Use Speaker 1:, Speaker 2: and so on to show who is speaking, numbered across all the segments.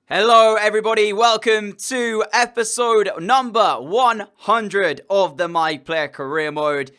Speaker 1: Hello everybody, welcome to episode number 100 of the My Player Career Mode.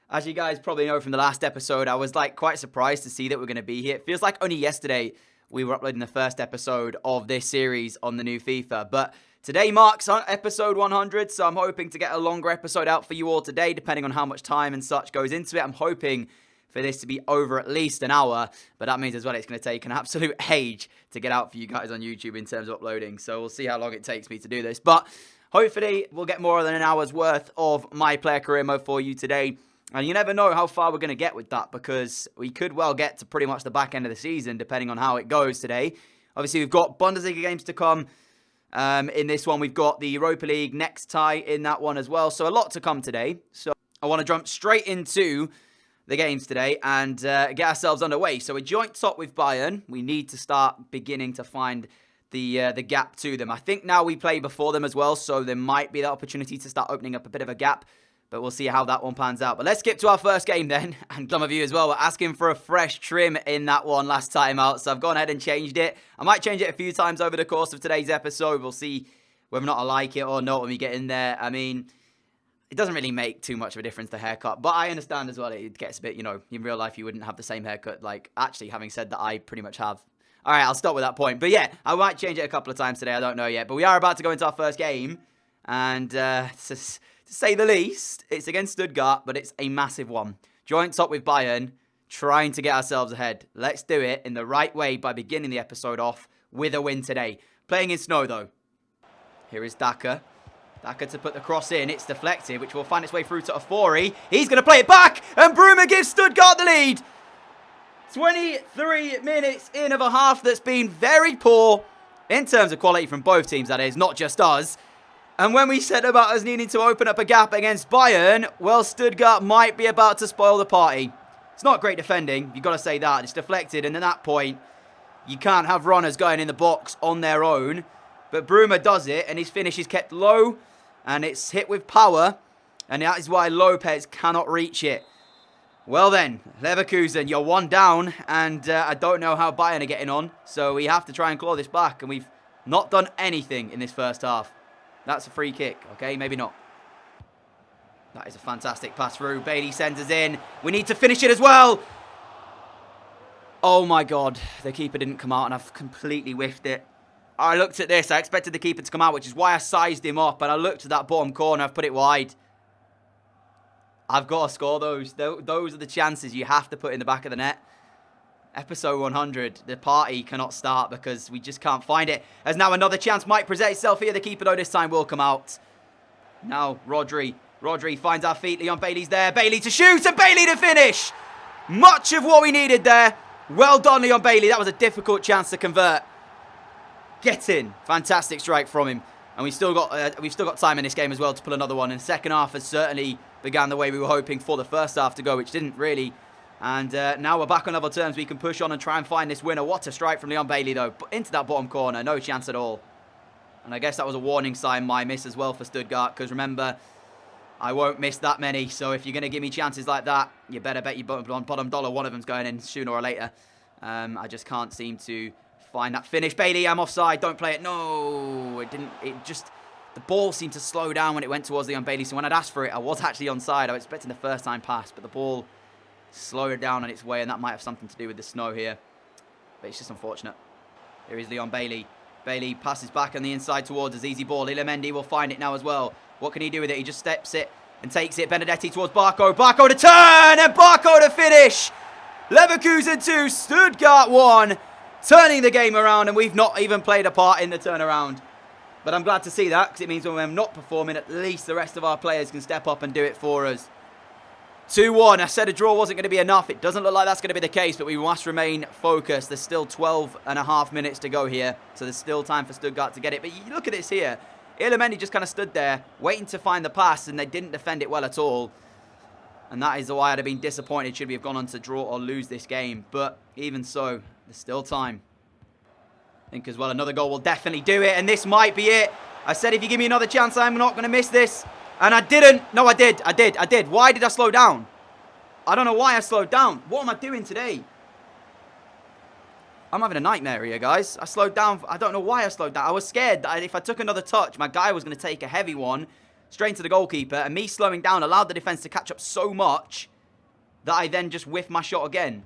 Speaker 1: As you guys probably know from the last episode, I was quite surprised to see that we're going to be here. It feels like only yesterday we were uploading the first episode of this series on the new FIFA. But today marks episode 100, so I'm hoping to get a longer episode out for you all today, depending on how much time and such goes into it. I'm hoping for this to be over at least an hour, but that means as well it's going to take an absolute age to get out for you guys on YouTube in terms of uploading, so we'll see how long it takes me to do this, but hopefully we'll get more than an hour's worth of My Player Career Mode for you today, and you never know how far we're going to get with that, because we could well get to pretty much the back end of the season, depending on how it goes today. Obviously, we've got Bundesliga games to come. In this one, we've got the Europa League next tie in that one as well, so a lot to come today, so I want to jump straight into the games today and get ourselves underway. So a joint top with Bayern. We need to start beginning to find the gap to them. I think now we play before them as well, so there might be that opportunity to start opening up a bit of a gap, but we'll see how that one pans out. But let's skip to our first game then, and some of you as well were asking for a fresh trim in that one last time out, so I've gone ahead and changed it. I might change it a few times over the course of today's episode. We'll see whether or not I like it or not when we get in there. I mean, it doesn't really make too much of a difference, the haircut, but I understand as well it gets a bit, in real life you wouldn't have the same haircut. Actually, having said that, I pretty much have. All right, I'll stop with that point. But yeah, I might change it a couple of times today. I don't know yet. But we are about to go into our first game. And to say the least, it's against Stuttgart, but it's a massive one. Joint top with Bayern, trying to get ourselves ahead. Let's do it in the right way by beginning the episode off with a win today. Playing in snow, though. Here is Daka. Daka to put the cross in. It's deflected, which will find its way through to Ofori. He's going to play it back, and Bruma gives Stuttgart the lead. 23 minutes in of a half that's been very poor in terms of quality from both teams, that is, not just us. And when we said about us needing to open up a gap against Bayern, well, Stuttgart might be about to spoil the party. It's not great defending, you've got to say that. It's deflected, and at that point, you can't have runners going in the box on their own. But Bruma does it, and his finish is kept low, and it's hit with power, and that is why Lopez cannot reach it. Well then, Leverkusen, you're one down, and I don't know how Bayern are getting on, so we have to try and claw this back, and we've not done anything in this first half. That's a free kick, okay? Maybe not. That is a fantastic pass through. Bailey sends us in. We need to finish it as well. Oh my God, the keeper didn't come out, and I've completely whiffed it. I looked at this. I expected the keeper to come out, which is why I sized him up. And I looked at that bottom corner. I've put it wide. I've got to score those. Those are the chances you have to put in the back of the net. Episode 100. The party cannot start because we just can't find it. As now another chance might present itself here. The keeper, though, this time will come out. Now, Rodri. Rodri finds our feet. Leon Bailey's there. Bailey to shoot and Bailey to finish. Much of what we needed there. Well done, Leon Bailey. That was a difficult chance to convert. Get in. Fantastic strike from him. And we've still got time in this game as well to pull another one. And the second half has certainly began the way we were hoping for the first half to go, which didn't really. And now we're back on level terms. We can push on and try and find this winner. What a strike from Leon Bailey, though. Into that bottom corner. No chance at all. And I guess that was a warning sign, my miss as well for Stuttgart. Because remember, I won't miss that many. So if you're going to give me chances like that, you better bet your bottom dollar one of them's going in sooner or later. I just can't seem to find that finish. Bailey, I'm offside. Don't play it. No, it didn't. The ball seemed to slow down when it went towards Leon Bailey. So when I'd asked for it, I was actually onside. I was expecting the first time pass, but the ball slowed down on its way, and that might have something to do with the snow here. But it's just unfortunate. Here is Leon Bailey. Bailey passes back on the inside towards us. Easy ball. Ilamendi will find it now as well. What can he do with it? He just steps it and takes it. Benedetti towards Barco. Barco to turn and Barco to finish. Leverkusen 2, Stuttgart 1. Turning the game around, and we've not even played a part in the turnaround. But I'm glad to see that, because it means when we're not performing, at least the rest of our players can step up and do it for us. 2-1. I said a draw wasn't going to be enough. It doesn't look like that's going to be the case, but we must remain focused. There's still 12 and a half minutes to go here, so there's still time for Stuttgart to get it. But you look at this here. Ilamendi just kind of stood there, waiting to find the pass, and they didn't defend it well at all. And that is why I'd have been disappointed should we have gone on to draw or lose this game. But even so, there's still time. I think as well another goal will definitely do it. And this might be it. I said if you give me another chance, I'm not going to miss this. And I didn't. No, I did. Why did I slow down? I don't know why I slowed down. What am I doing today? I'm having a nightmare here, guys. I slowed down. I don't know why I slowed down. I was scared that if I took another touch, my guy was going to take a heavy one straight into the goalkeeper. And me slowing down allowed the defense to catch up so much that I then just whiffed my shot again.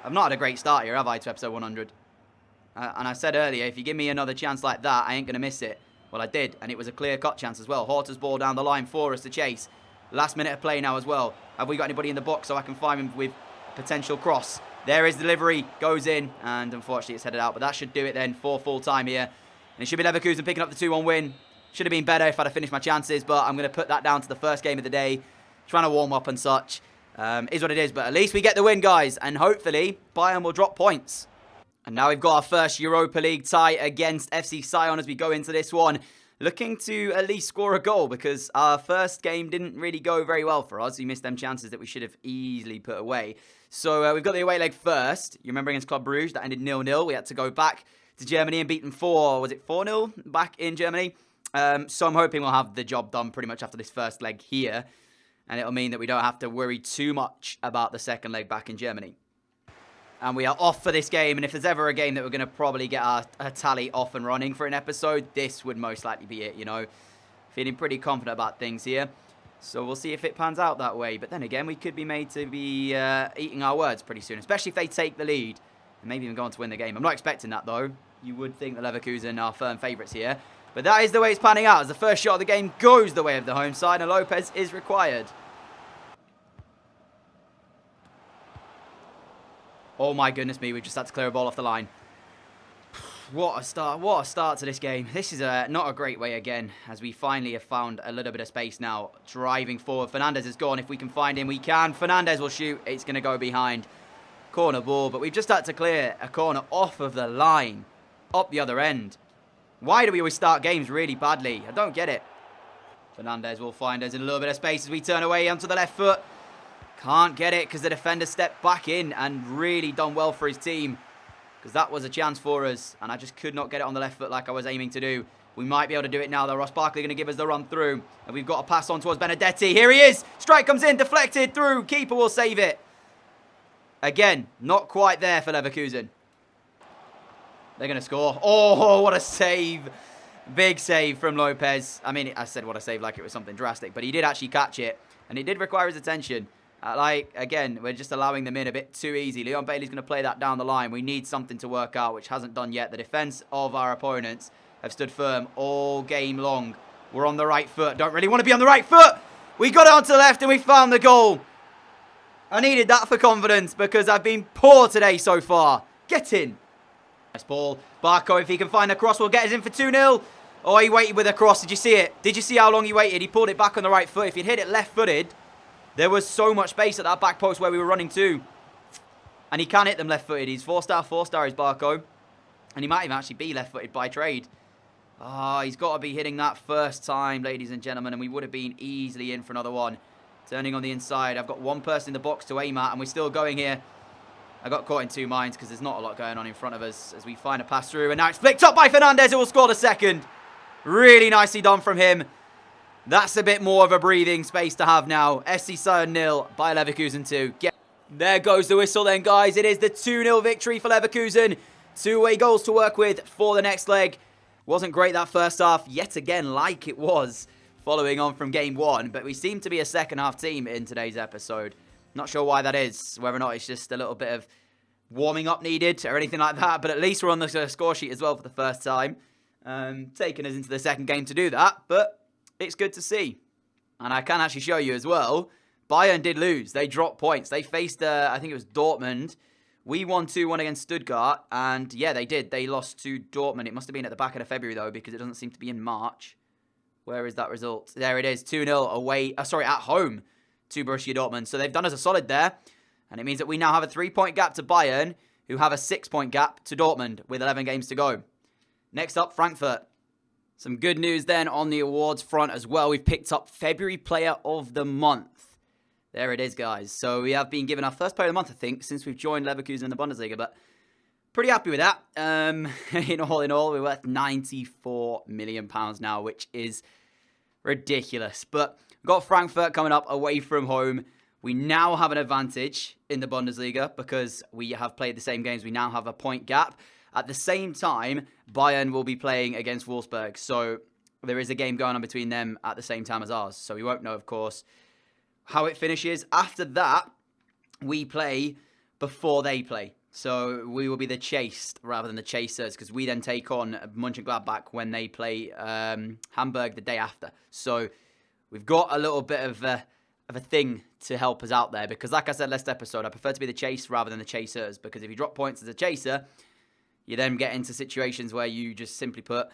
Speaker 1: I've not had a great start here, have I, to episode 100? And I said earlier, if you give me another chance like that, I ain't going to miss it. Well, I did, and it was a clear-cut chance as well. Horta's ball down the line for us to chase. Last minute of play now as well. Have we got anybody in the box so I can find him with potential cross? There is delivery, goes in, and unfortunately it's headed out. But that should do it then for full time here. And it should be Leverkusen picking up the 2-1 win. Should have been better if I'd have finished my chances, but I'm going to put that down to the first game of the day. Trying to warm up and such. Is what it is, but at least we get the win, guys. And hopefully, Bayern will drop points. And now we've got our first Europa League tie against FC Sion as we go into this one. Looking to at least score a goal because our first game didn't really go very well for us. We missed them chances that we should have easily put away. So we've got the away leg first. You remember against Club Brugge, that ended 0-0. We had to go back to Germany and beat them 4-0 back in Germany. So I'm hoping we'll have the job done pretty much after this first leg here. And it'll mean that we don't have to worry too much about the second leg back in Germany. And we are off for this game. And if there's ever a game that we're going to probably get our tally off and running for an episode, this would most likely be it, you know. Feeling pretty confident about things here. So we'll see if it pans out that way. But then again, we could be made to be eating our words pretty soon. Especially if they take the lead. And maybe even go on to win the game. I'm not expecting that, though. You would think the Leverkusen are firm favourites here. But that is the way it's panning out. As the first shot of the game goes the way of the home side. And Lopez is required. Oh my goodness me, we just had to clear a ball off the line. What a start to this game. This is not a great way again, as we finally have found a little bit of space now. Driving forward, Fernandez is gone. If we can find him, we can. Fernandez will shoot. It's going to go behind. Corner ball, but we've just had to clear a corner off of the line. Up the other end. Why do we always start games really badly? I don't get it. Fernandez will find us in a little bit of space as we turn away onto the left foot. Can't get it because the defender stepped back in and really done well for his team. Because that was a chance for us. And I just could not get it on the left foot like I was aiming to do. We might be able to do it now though. Ross Barkley going to give us the run through. And we've got a pass on towards Benedetti. Here he is. Strike comes in. Deflected through. Keeper will save it. Again, not quite there for Leverkusen. They're going to score. Oh, what a save. Big save from Lopez. I mean, I said what a save like it was something drastic. But he did actually catch it. And he did require his attention. Again, we're just allowing them in a bit too easy. Leon Bailey's going to play that down the line. We need something to work out, which hasn't done yet. The defense of our opponents have stood firm all game long. We're on the right foot. Don't really want to be on the right foot. We got it onto the left and we found the goal. I needed that for confidence because I've been poor today so far. Get in. Nice ball. Barco, if he can find a cross, will get us in for 2-0. Oh, he waited with a cross. Did you see it? Did you see how long he waited? He pulled it back on the right foot. If he'd hit it left-footed, there was so much space at that back post where we were running to. And he can hit them left-footed. He's 4-star is Barco. And he might even actually be left-footed by trade. Ah, he's got to be hitting that first time, ladies and gentlemen. And we would have been easily in for another one. Turning on the inside. I've got one person in the box to aim at. And we're still going here. I got caught in two minds because there's not a lot going on in front of us as we find a pass through. And now it's flicked up by Fernandez, who will score the second. Really nicely done from him. That's a bit more of a breathing space to have now. SC Sion 0, Bayer Leverkusen 2. There goes the whistle then, guys. It is the 2-0 victory for Leverkusen. 2 away goals to work with for the next leg. Wasn't great that first half, yet again, like it was following on from game 1. But we seem to be a second half team in today's episode. Not sure why that is. Whether or not it's just a little bit of warming up needed or anything like that. But at least we're on the score sheet as well for the first time. Taking us into the second game to do that. But it's good to see. And I can actually show you as well. Bayern did lose. They dropped points. They faced, I think it was Dortmund. We won 2-1 against Stuttgart. And yeah, they did. They lost to Dortmund. It must have been at the back end of February, though, because it doesn't seem to be in March. Where is that result? There it is. 2-0 away. At home to Borussia Dortmund. So they've done us a solid there. And it means that we now have a 3-point gap to Bayern, who have a 6-point gap to Dortmund with 11 games to go. Next up, Frankfurt. Some good news then on the awards front as well. We've picked up February Player of the Month. There it is, guys. So we have been given our first Player of the Month, I think, since we've joined Leverkusen in the Bundesliga. But pretty happy with that. In all, we're worth £94 million now, which is ridiculous. But we've got Frankfurt coming up away from home. We now have an advantage in the Bundesliga because we have played the same games. We now have a point gap. At the same time, Bayern will be playing against Wolfsburg. So there is a game going on between them at the same time as ours. So we won't know, of course, how it finishes. After that, we play before they play. So we will be the chased rather than the chasers because we then take on Mönchengladbach when they play Hamburg the day after. So we've got a little bit of a thing to help us out there because, like I said last episode, I prefer to be the chase rather than the chasers because if you drop points as a chaser, you then get into situations where you just simply put,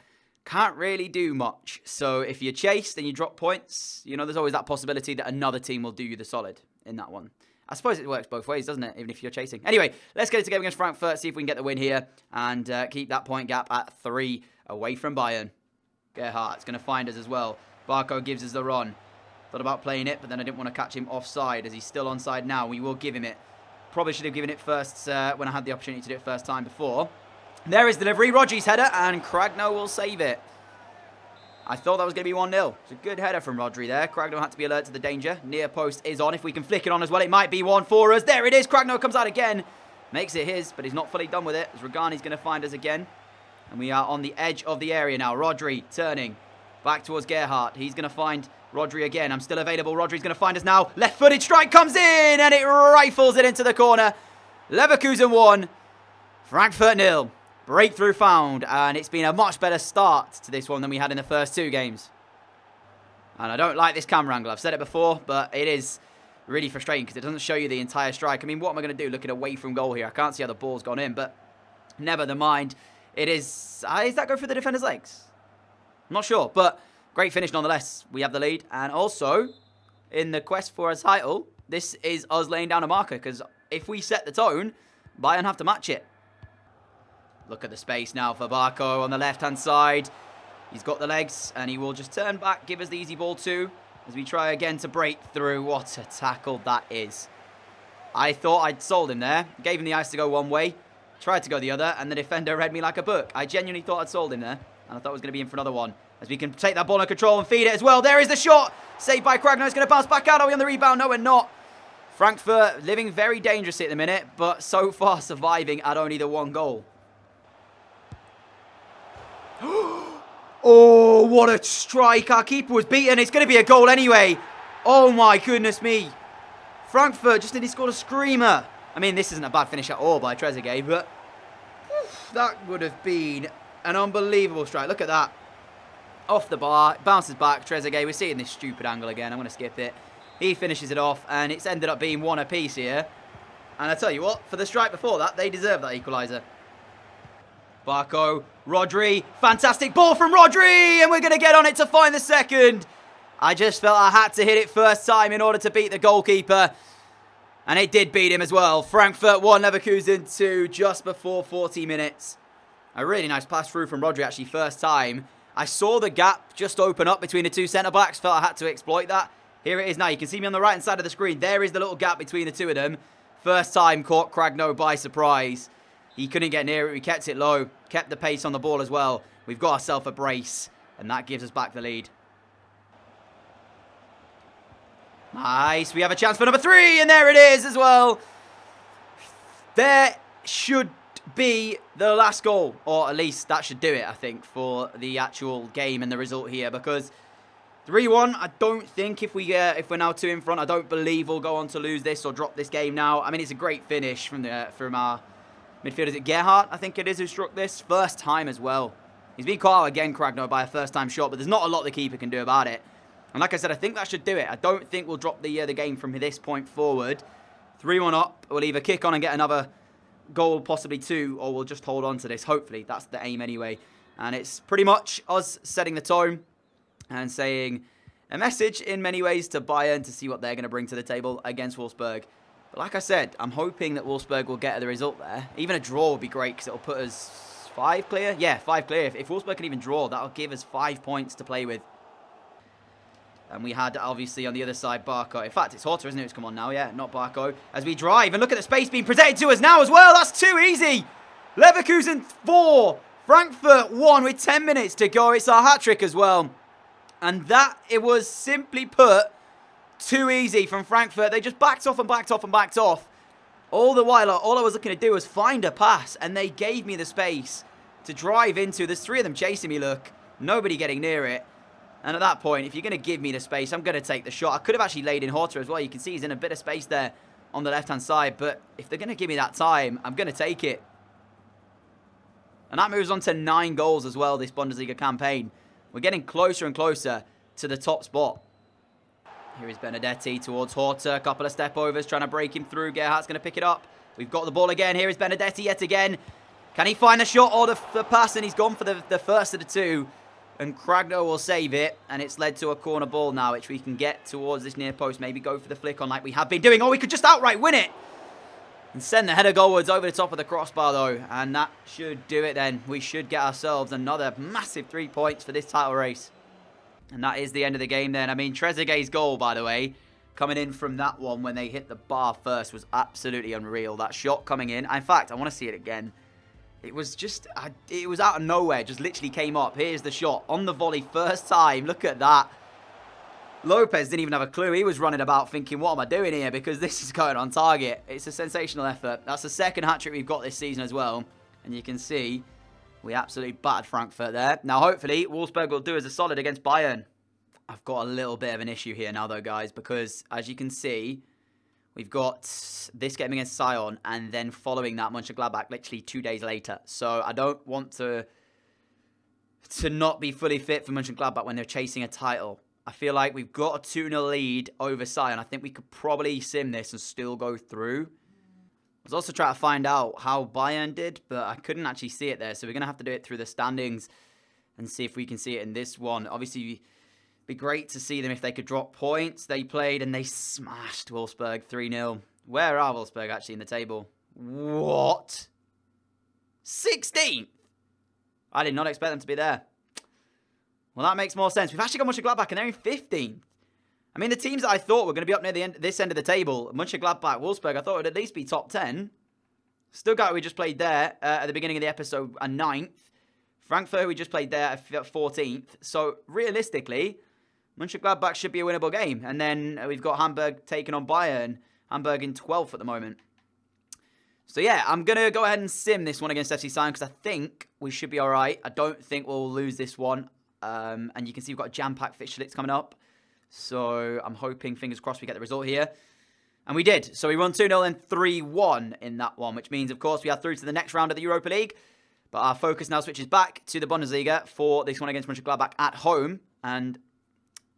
Speaker 1: can't really do much. So if you're chased and you drop points, you know, there's always that possibility that another team will do you the solid in that one. I suppose it works both ways, doesn't it? Even if you're chasing. Anyway, let's get it together against Frankfurt, see if we can get the win here and keep that point gap at 3 away from Bayern. Gerhardt's going to find us as well. Barco gives us the run. Thought about playing it, but then I didn't want to catch him offside as he's still onside now. We will give him it. Probably should have given it first when I had the opportunity to do it first time before. There is delivery. Rodri's header, and Cragno will save it. I thought that was going to be 1-0. It's a good header from Rodri there. Cragno had to be alert to the danger. Near post is on. If we can flick it on as well, it might be one for us. There it is. Cragno comes out again. Makes it his, but he's not fully done with it. As Regani's going to find us again. And we are on the edge of the area now. Rodri turning back towards Gerhardt. He's going to find Rodri again. I'm still available. Rodri's going to find us now. Left-footed strike comes in, and it rifles it into the corner. Leverkusen 1, Frankfurt 0. Breakthrough found, and it's been a much better start to this one than we had in the first 2 games. And I don't like this camera angle. I've said it before, but it is really frustrating because it doesn't show you the entire strike. I mean, what am I going to do looking away from goal here? I can't see how the ball's gone in, but never the mind. It is... does that go through the defender's legs? I'm not sure, but great finish nonetheless. We have the lead, and also, in the quest for a title, this is us laying down a marker because if we set the tone, Bayern have to match it. Look at the space now for Barco on the left-hand side. He's got the legs, and he will just turn back, give us the easy ball too, as we try again to break through. What a tackle that is. I thought I'd sold him there. Gave him the ice to go one way, tried to go the other, and the defender read me like a book. I genuinely thought I'd sold him there, and I thought I was going to be in for another one. As we can take that ball under control and feed it as well. There is the shot. Saved by Cragno. It's going to bounce back out. Are we on the rebound? No, we're not. Frankfurt living very dangerously at the minute, but so far surviving at only the 1 goal. Oh, what a strike. Our keeper was beaten. It's going to be a goal anyway. Oh, my goodness me. Frankfurt just nearly scored a screamer. I mean, this isn't a bad finish at all by Trezeguet, but that would have been an unbelievable strike. Look at that. Off the bar. Bounces back. Trezeguet. We're seeing this stupid angle again. I'm going to skip it. He finishes it off, and it's ended up being 1 apiece here. And I tell you what, for the strike before that, they deserve that equaliser. Barco, Rodri, fantastic ball from Rodri, and we're going to get on it to find the second. I just felt I had to hit it first time in order to beat the goalkeeper, and it did beat him as well. Frankfurt 1, Leverkusen 2, just before 40 minutes. A really nice pass through from Rodri, actually, first time. I saw the gap just open up between the 2 centre-backs, felt I had to exploit that. Here it is now. You can see me on the right-hand side of the screen. There is the little gap between the 2 of them. First time caught Cragno by surprise. He couldn't get near it. We kept it low. Kept the pace on the ball as well. We've got ourselves a brace. And that gives us back the lead. Nice. We have a chance for number 3. And there it is as well. There should be the last goal. Or at least that should do it, I think, for the actual game and the result here. Because 3-1, I don't think if we're now 2 in front, I don't believe we'll go on to lose this or drop this game now. I mean, it's a great finish from our midfielder. Is it Gerhardt, I think it is, who struck this? First time as well. He's been caught out again, Cragno, by a first-time shot, but there's not a lot the keeper can do about it. And like I said, I think that should do it. I don't think we'll drop the game from this point forward. 3-1 up. We'll either kick on and get another goal, possibly 2, or we'll just hold on to this. Hopefully, that's the aim anyway. And it's pretty much us setting the tone and saying a message in many ways to Bayern to see what they're going to bring to the table against Wolfsburg. But like I said, I'm hoping that Wolfsburg will get the result there. Even a draw would be great because it'll put us 5 clear. Yeah, 5 clear. If Wolfsburg can even draw, that'll give us 5 points to play with. And we had, obviously, on the other side, Barco. In fact, it's Horta, isn't it, who's come on now? Yeah, not Barco. As we drive, and look at the space being presented to us now as well. That's too easy. Leverkusen 4, Frankfurt 1 with 10 minutes to go. It's our hat-trick as well. And that, it was simply put, too easy from Frankfurt. They just backed off and backed off and backed off. All the while, all I was looking to do was find a pass, and they gave me the space to drive into. There's 3 of them chasing me, look. Nobody getting near it. And at that point, if you're going to give me the space, I'm going to take the shot. I could have actually laid in Horta as well. You can see he's in a bit of space there on the left-hand side. But if they're going to give me that time, I'm going to take it. And that moves on to 9 goals as well, this Bundesliga campaign. We're getting closer and closer to the top spot. Here is Benedetti towards Horta. A couple of step-overs, trying to break him through. Gerhardt's going to pick it up. We've got the ball again. Here is Benedetti yet again. Can he find the shot or the pass? And he's gone for the first of the 2. And Kragno will save it. And it's led to a corner ball now, which we can get towards this near post. Maybe go for the flick on like we have been doing. Oh, we could just outright win it. And send the header goalwards over the top of the crossbar, though. And that should do it then. We should get ourselves another massive 3 points for this title race. And that is the end of the game then. I mean, Trezeguet's goal, by the way, coming in from that one when they hit the bar first was absolutely unreal. That shot coming in. In fact, I want to see it again. It was just, it was out of nowhere. Just literally came up. Here's the shot on the volley. First time. Look at that. Lopez didn't even have a clue. He was running about thinking, what am I doing here? Because this is going on target. It's a sensational effort. That's the second hat-trick we've got this season as well. And you can see we absolutely battered Frankfurt there. Now, hopefully, Wolfsburg will do us a solid against Bayern. I've got a little bit of an issue here now, though, guys, because as you can see, we've got this game against Sion, and then following that, Mönchengladbach literally 2 days later. So I don't want to not be fully fit for Mönchengladbach when they're chasing a title. I feel like we've got a 2-0 lead over Sion. I think we could probably sim this and still go through. I was also trying to find out how Bayern did, but I couldn't actually see it there. So we're going to have to do it through the standings and see if we can see it in this one. Obviously, it'd be great to see them if they could drop points. They played and they smashed Wolfsburg 3-0. Where are Wolfsburg actually in the table? What? 16th? I did not expect them to be there. Well, that makes more sense. We've actually got Mönchengladbach and they're in 15th. I mean, the teams that I thought were going to be up near this end of the table, Mönchengladbach, Wolfsburg, I thought would at least be top 10. Stuttgart, we just played there at the beginning of the episode, are 9th. Frankfurt, we just played there at 14th. So, realistically, Mönchengladbach should be a winnable game. And then we've got Hamburg taking on Bayern. Hamburg in 12th at the moment. So, yeah, I'm going to go ahead and sim this one against FC Sion because I think we should be all right. I don't think we'll lose this one. And you can see we've got a jam-packed fixture list coming up. So I'm hoping, fingers crossed, we get the result here. And we did. So we won 2-0 and 3-1 in that one, which means, of course, we are through to the next round of the Europa League. But our focus now switches back to the Bundesliga for this one against Mönchengladbach at home. And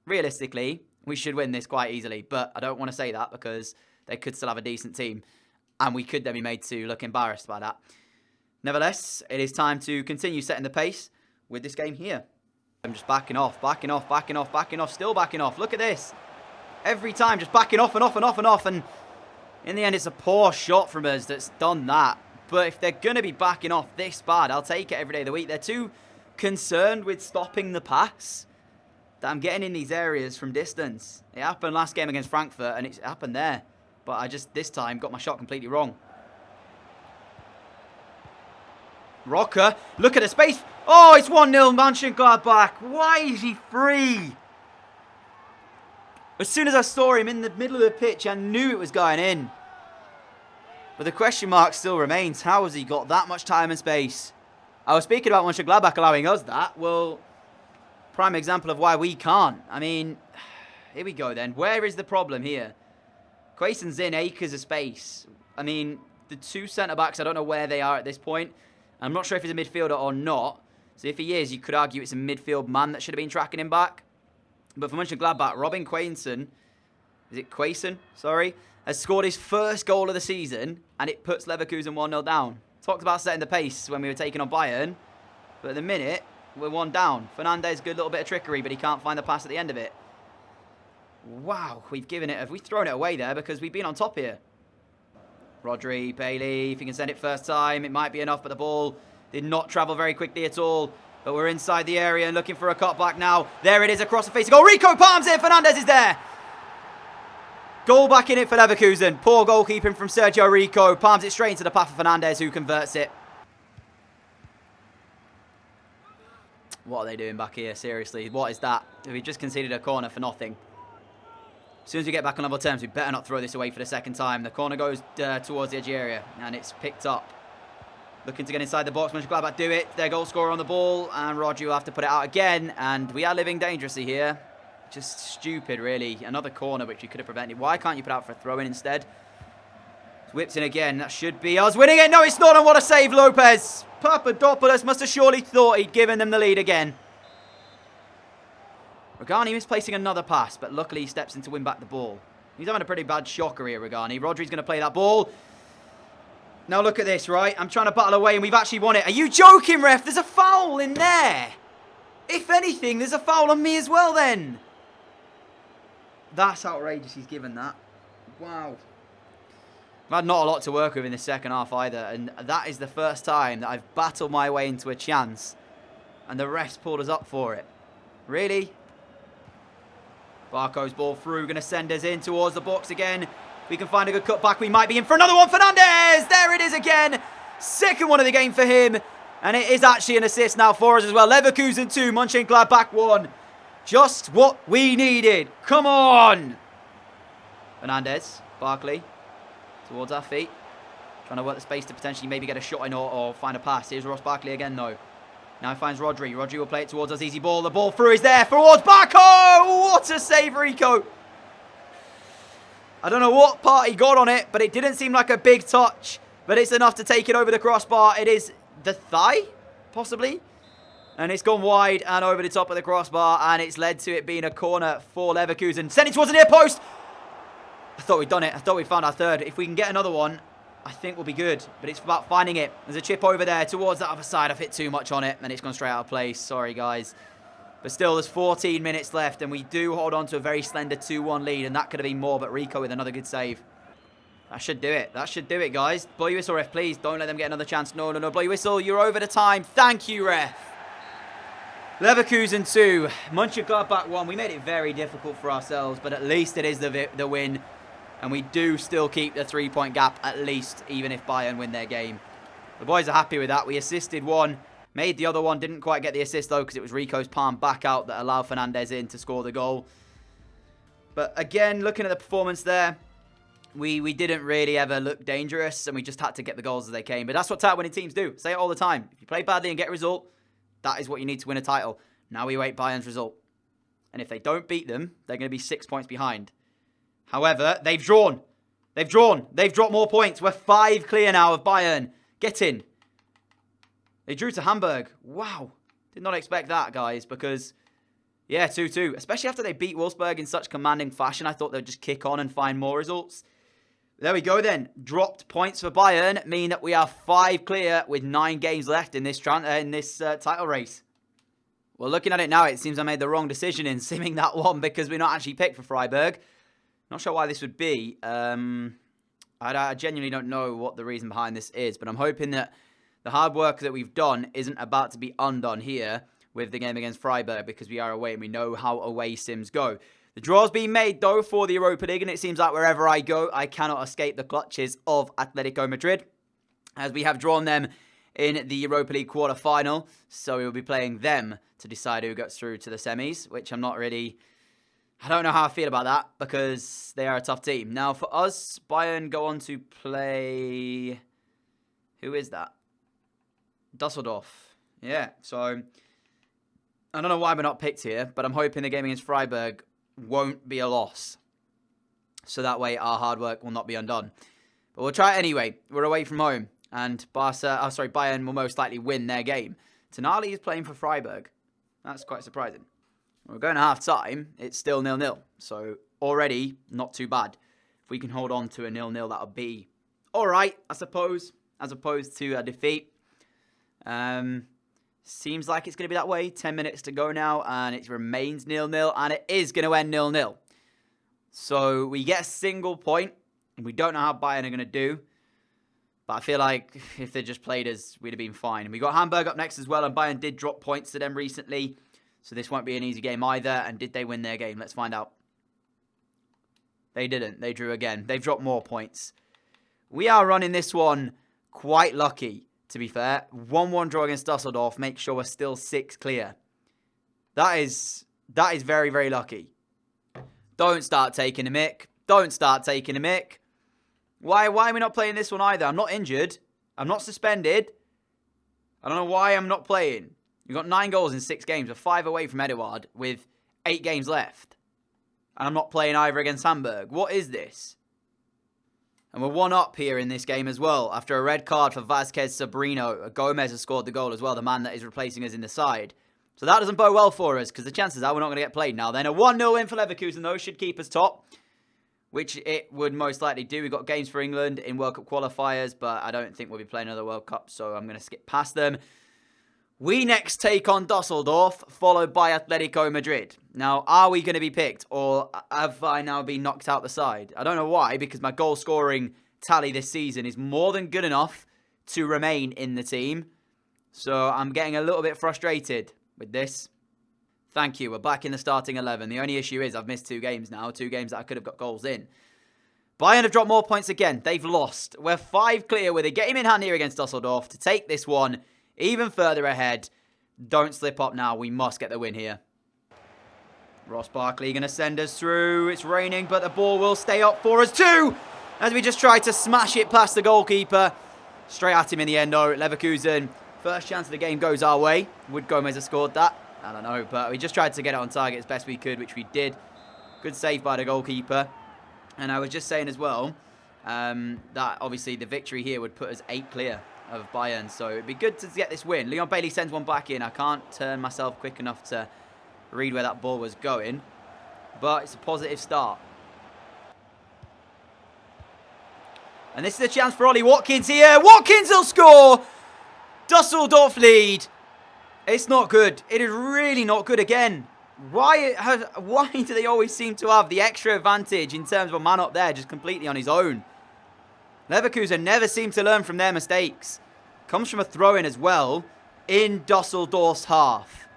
Speaker 1: realistically, we should win this quite easily. But I don't want to say that because they could still have a decent team. And we could then be made to look embarrassed by that. Nevertheless, it is time to continue setting the pace with this game here. I'm just backing off, backing off, backing off, backing off, still backing off. Look at this. Every time, just backing off and off and off and off. And in the end, it's a poor shot from us that's done that. But if they're going to be backing off this bad, I'll take it every day of the week. They're too concerned with stopping the pass that I'm getting in these areas from distance. It happened last game against Frankfurt, and it happened there. But I just, this time, got my shot completely wrong. Rocker, look at the space. Oh, it's 1-0 Mönchengladbach. Why is he free? As soon as I saw him in the middle of the pitch, I knew it was going in. But the question mark still remains. How has he got that much time and space? I was speaking about Mönchengladbach allowing us that. Well, prime example of why we can't. I mean, here we go then. Where is the problem here? Quayson's in acres of space. I mean, the 2 centre-backs, I don't know where they are at this point. I'm not sure if he's a midfielder or not. So if he is, you could argue it's a midfield man that should have been tracking him back. But for Mönchengladbach, Robin Quaison, has scored his first goal of the season, and it puts Leverkusen 1-0 down. Talked about setting the pace when we were taking on Bayern, but at the minute, we're 1 down. Fernandes, good little bit of trickery, but he can't find the pass at the end of it. Wow, we've given it, have we thrown it away there because we've been on top here? Rodri, Bailey, if he can send it first time, it might be enough, but the ball did not travel very quickly at all. But we're inside the area and looking for a cutback now. There it is across the face of goal. Rico palms it. Fernandes is there. Goal back in it for Leverkusen. Poor goalkeeping from Sergio Rico. Palms it straight into the path of Fernandes, who converts it. What are they doing back here? Seriously, what is that? We just conceded a corner for nothing. As soon as we get back on level terms, we better not throw this away for the second time. The corner goes towards the edge area, and it's picked up. Looking to get inside the box. Mönchengladbach do it. Their goal scorer on the ball, and Rodri will have to put it out again. And we are living dangerously here. Just stupid, really. Another corner which we could have prevented. Why can't you put out for a throw-in instead? Whips in again. That should be us winning it. No, it's not. And what a save, Lopez. Papadopoulos must have surely thought he'd given them the lead again. Regani misplacing another pass, but luckily he steps in to win back the ball. He's having a pretty bad shocker here, Regani. Rodri's going to play that ball. Now look at this, right? I'm trying to battle away and we've actually won it. Are you joking, ref? There's a foul in there. If anything, there's a foul on me as well then. That's outrageous he's given that. Wow. I've had not a lot to work with in the second half either. And that is the first time that I've battled my way into a chance. And the refs pulled us up for it. Really? Barco's ball through. Going to send us in towards the box again. We can find a good cutback. We might be in for another one. Fernandez! There it is again. Second one of the game for him. And it is actually an assist now for us as well. Leverkusen 2, Mönchengladbach 1. Just what we needed. Come on! Fernandez, Barkley, towards our feet. Trying to work the space to potentially maybe get a shot in or find a pass. Here's Ross Barkley again, though. Now he finds Rodri. Rodri will play it towards us. Easy ball. The ball through is there. Towards Barco! What a save, Rico. I don't know what part he got on it, but it didn't seem like a big touch. But it's enough to take it over the crossbar. It is the thigh, possibly. And it's gone wide and over the top of the crossbar. And it's led to it being a corner for Leverkusen. Send it towards the near post. I thought we'd done it. I thought we'd found our third. If we can get another one, I think we'll be good. But it's about finding it. There's a chip over there towards that other side. I've hit too much on it and it's gone straight out of place. Sorry, guys. But still, there's 14 minutes left, and we do hold on to a very slender 2-1 lead, and that could have been more, but Rico with another good save. That should do it. That should do it, guys. Blow your whistle, ref, please. Don't let them get another chance. No, no, no. Blow your whistle. You're over the time. Thank you, ref. Leverkusen 2, Mönchengladbach 1. We made it very difficult for ourselves, but at least it is the win, and we do still keep the 3-point gap, at least, even if Bayern win their game. The boys are happy with that. We assisted one. Made the other one, didn't quite get the assist though because it was Rico's palm back out that allowed Fernandez in to score the goal. But again, looking at the performance there, we didn't really ever look dangerous and we just had to get the goals as they came. But that's what title winning teams do. Say it all the time. If you play badly and get a result, that is what you need to win a title. Now we await Bayern's result. And if they don't beat them, they're going to be 6 points behind. However, they've drawn. They've drawn. They've dropped more points. We're 5 clear now of Bayern. Get in. They drew to Hamburg. Wow. Did not expect that, guys, because, yeah, 2-2. Especially after they beat Wolfsburg in such commanding fashion. I thought they'd just kick on and find more results. There we go, then. Dropped points for Bayern mean that we are 5 clear with 9 games left in this title race. Well, looking at it now, it seems I made the wrong decision in simming that one because we're not actually picked for Freiburg. Not sure why this would be. I genuinely don't know what the reason behind this is, but I'm hoping that the hard work that we've done isn't about to be undone here with the game against Freiburg because we are away and we know how away sims go. The draw's been made, though, for the Europa League, and it seems like wherever I go, I cannot escape the clutches of Atletico Madrid, as we have drawn them in the Europa League quarter-final, so we will be playing them to decide who gets through to the semis, which I'm not really... I don't know how I feel about that, because they are a tough team. Now, for us, Bayern go on to play... Who is that? Dusseldorf. Yeah, so I don't know why we're not picked here, but I'm hoping the game against Freiburg won't be a loss. So that way our hard work will not be undone. But we'll try it anyway. We're away from home, and Bayern will most likely win their game. Tonali is playing for Freiburg. That's quite surprising. We're going to half-time. It's still 0-0, so already not too bad. If we can hold on to a 0-0, that'll be all right, I suppose, as opposed to a defeat. Seems like it's going to be that way. 10 minutes to go now, and it remains 0-0, and it is going to end 0-0. So we get a single point, and we don't know how Bayern are going to do. But I feel like if they just played us, we'd have been fine. And we got Hamburg up next as well, and Bayern did drop points to them recently. So this won't be an easy game either. And did they win their game? Let's find out. They didn't. They drew again. They've dropped more points. We are running this one quite lucky. To be fair, 1-1 draw against Dusseldorf makes sure we're still 6 clear. That is very, very lucky. Don't start taking the mick. Don't start taking the mick. Why are we not playing this one either? I'm not injured. I'm not suspended. I don't know why I'm not playing. We've got 9 goals in 6 games. We're 5 away from Eduard with 8 games left. And I'm not playing either against Hamburg. What is this? And we're 1 up here in this game as well. After a red card for Vázquez Sobrino, Gomez has scored the goal as well, the man that is replacing us in the side. So that doesn't bode well for us, because the chances are we're not going to get played now. Then a 1-0 win for Leverkusen, though, should keep us top, which it would most likely do. We've got games for England in World Cup qualifiers, but I don't think we'll be playing another World Cup, so I'm going to skip past them. We next take on Dusseldorf, followed by Athletico Madrid. Now, are we going to be picked, or have I now been knocked out the side? I don't know why, because my goal-scoring tally this season is more than good enough to remain in the team. So I'm getting a little bit frustrated with this. Thank you, we're back in the starting 11. The only issue is I've missed 2 games now, 2 games that I could have got goals in. Bayern have dropped more points again. They've lost. We're 5 clear with a game in hand here against Dusseldorf to take this one even further ahead. Don't slip up now. We must get the win here. Ross Barkley going to send us through. It's raining, but the ball will stay up for us too, as we just try to smash it past the goalkeeper. Straight at him in the end, though. Leverkusen, first chance of the game goes our way. Would Gomez have scored that? I don't know, but we just tried to get it on target as best we could, which we did. Good save by the goalkeeper. And I was just saying as well that obviously the victory here would put us 8 clear of Bayern, so it'd be good to get this win. Leon Bailey sends one back in. I can't turn myself quick enough to read where that ball was going, but it's a positive start. And this is a chance for Ollie Watkins here. Watkins will score! Dusseldorf lead. It's not good. It is really not good again. Why do they always seem to have the extra advantage in terms of a man up there just completely on his own? Leverkusen never seem to learn from their mistakes. Comes from a throw-in as well in Dusseldorf's half.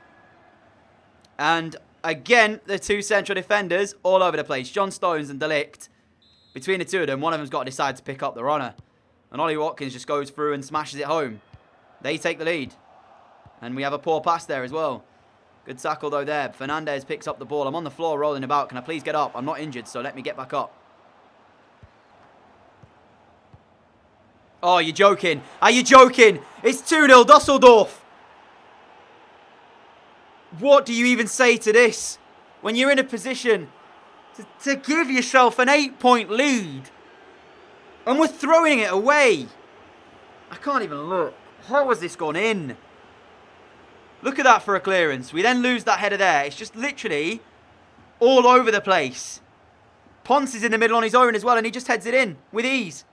Speaker 1: And again, the 2 central defenders all over the place. John Stones and De Ligt. Between the 2 of them, one of them's got to decide to pick up the runner. And Ollie Watkins just goes through and smashes it home. They take the lead. And we have a poor pass there as well. Good tackle though there. Fernandez picks up the ball. I'm on the floor rolling about. Can I please get up? I'm not injured, so let me get back up. Oh, you're joking. Are you joking? It's 2-0 Dusseldorf. What do you even say to this? When you're in a position to give yourself an 8-point lead. And we're throwing it away. I can't even look. How has this gone in? Look at that for a clearance. We then lose that header there. It's just literally all over the place. Ponce is in the middle on his own as well, and he just heads it in with ease.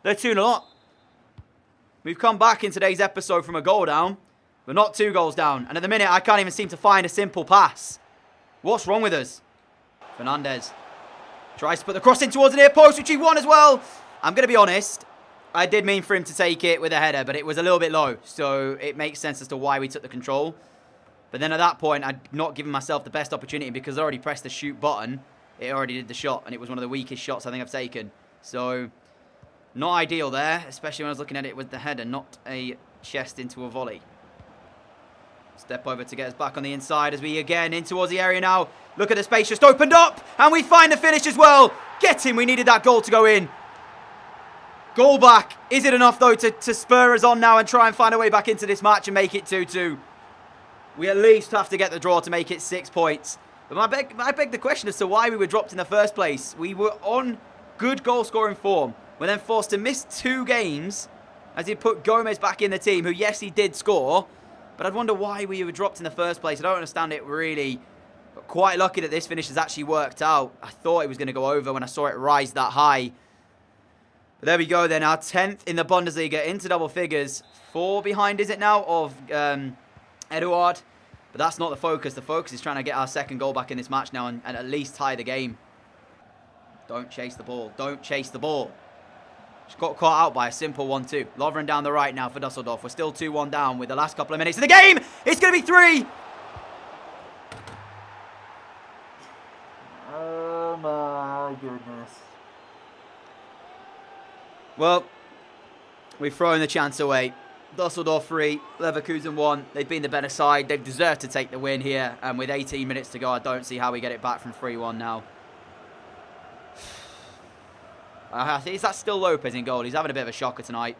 Speaker 1: They're 2-0 up. We've come back in today's episode from a goal down, but not 2 goals down. And at the minute, I can't even seem to find a simple pass. What's wrong with us? Fernandez tries to put the cross in towards the near post, which he won as well. I'm going to be honest. I did mean for him to take it with a header, but it was a little bit low. So it makes sense as to why we took the control. But then at that point, I'd not given myself the best opportunity because I already pressed the shoot button. It already did the shot, and it was one of the weakest shots I think I've taken. So not ideal there, especially when I was looking at it with the header, not a chest into a volley. Step over to get us back on the inside as we again in towards the area now. Look at the space just opened up, and we find the finish as well. Get him, we needed that goal to go in. Goal back. Is it enough, though, to spur us on now and try and find a way back into this match and make it 2-2? We at least have to get the draw to make it 6 points. But I beg the question as to why we were dropped in the first place. We were on good goal-scoring form. We're then forced to miss 2 games as he put Gomez back in the team, who, yes, he did score. But I'd wonder why we were dropped in the first place. I don't understand it really. But quite lucky that this finish has actually worked out. I thought it was going to go over when I saw it rise that high. But there we go then, our 10th in the Bundesliga, into double figures. 4 behind, is it now, of Eduard. But that's not the focus. The focus is trying to get our 2nd goal back in this match now and at least tie the game. Don't chase the ball. Don't chase the ball. Just got caught out by a simple 1-2. Lovren down the right now for Dusseldorf. We're still 2-1 down with the last couple of minutes of the game. It's going to be 3. Oh my goodness. Well, we've thrown the chance away. Dusseldorf 3, Leverkusen 1. They've been the better side. They've deserved to take the win here. And with 18 minutes to go, I don't see how we get it back from 3-1 now. I think, is that still Lopez in goal? He's having a bit of a shocker tonight.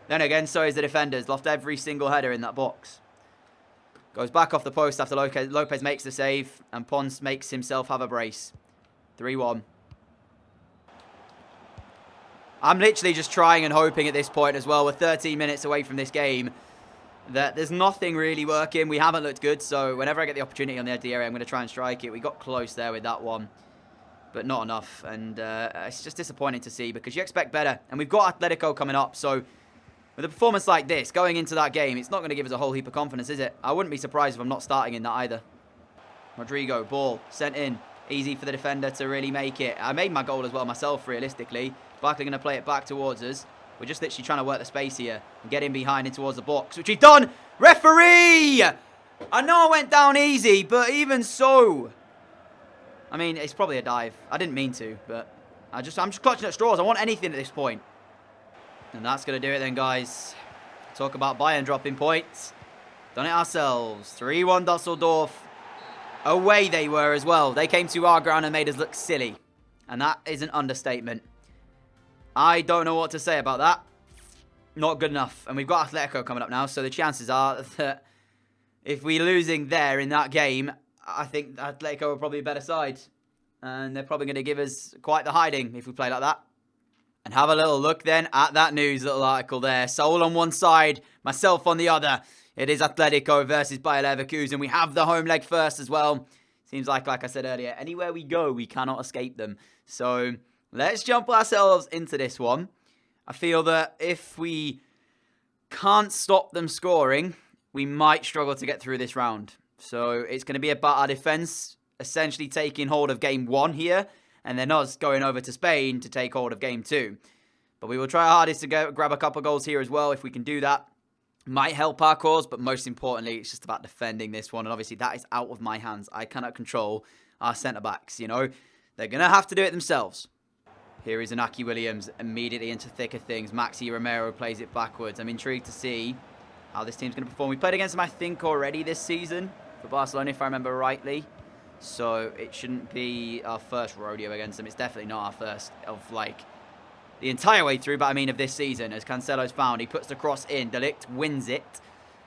Speaker 1: Then again, so is the defenders. Lost every single header in that box. Goes back off the post after Lopez makes the save. And Pons makes himself have a brace. 3-1. I'm literally just trying and hoping at this point as well. We're 13 minutes away from this game. That there's nothing really working. We haven't looked good. So whenever I get the opportunity on the edge of the area, I'm going to try and strike it. We got close there with that one. But not enough. And it's just disappointing to see because you expect better. And we've got Atletico coming up. So with a performance like this, going into that game, it's not going to give us a whole heap of confidence, is it? I wouldn't be surprised if I'm not starting in that either. Rodrigo, ball, sent in. Easy for the defender to really make it. I made my goal as well myself, realistically. Barkley going to play it back towards us. We're just literally trying to work the space here and get in behind and towards the box, which we've done. Referee! I know I went down easy, but even so. I mean, it's probably a dive. I didn't mean to, but I'm just clutching at straws. I want anything at this point. And that's going to do it then, guys. Talk about Bayern dropping points. Done it ourselves. 3-1 Dusseldorf. Away they were as well. They came to our ground and made us look silly. And that is an understatement. I don't know what to say about that. Not good enough. And we've got Atletico coming up now. So the chances are that if we're losing there in that game, I think Atletico are probably a better side. And they're probably going to give us quite the hiding if we play like that. And have a little look then at that news little article there. Saul on one side, myself on the other. It is Atletico versus Bayer Leverkusen. We have the home leg first as well. Seems like I said earlier, anywhere we go, we cannot escape them. So let's jump ourselves into this one. I feel that if we can't stop them scoring, we might struggle to get through this round. So it's going to be about our defence essentially taking hold of game 1 here. And then us going over to Spain to take hold of game 2. But we will try our hardest to grab a couple of goals here as well. If we can do that, might help our cause. But most importantly, it's just about defending this one. And obviously, that is out of my hands. I cannot control our centre-backs, you know. They're going to have to do it themselves. Here is Inaki Williams immediately into thicker things. Maxi Romero plays it backwards. I'm intrigued to see how this team's going to perform. We played against them, I think, already this season for Barcelona, if I remember rightly. So it shouldn't be our first rodeo against them. It's definitely not our first of, like, the entire way through. But I mean of this season, as Cancelo's found. He puts the cross in. De Ligt wins it.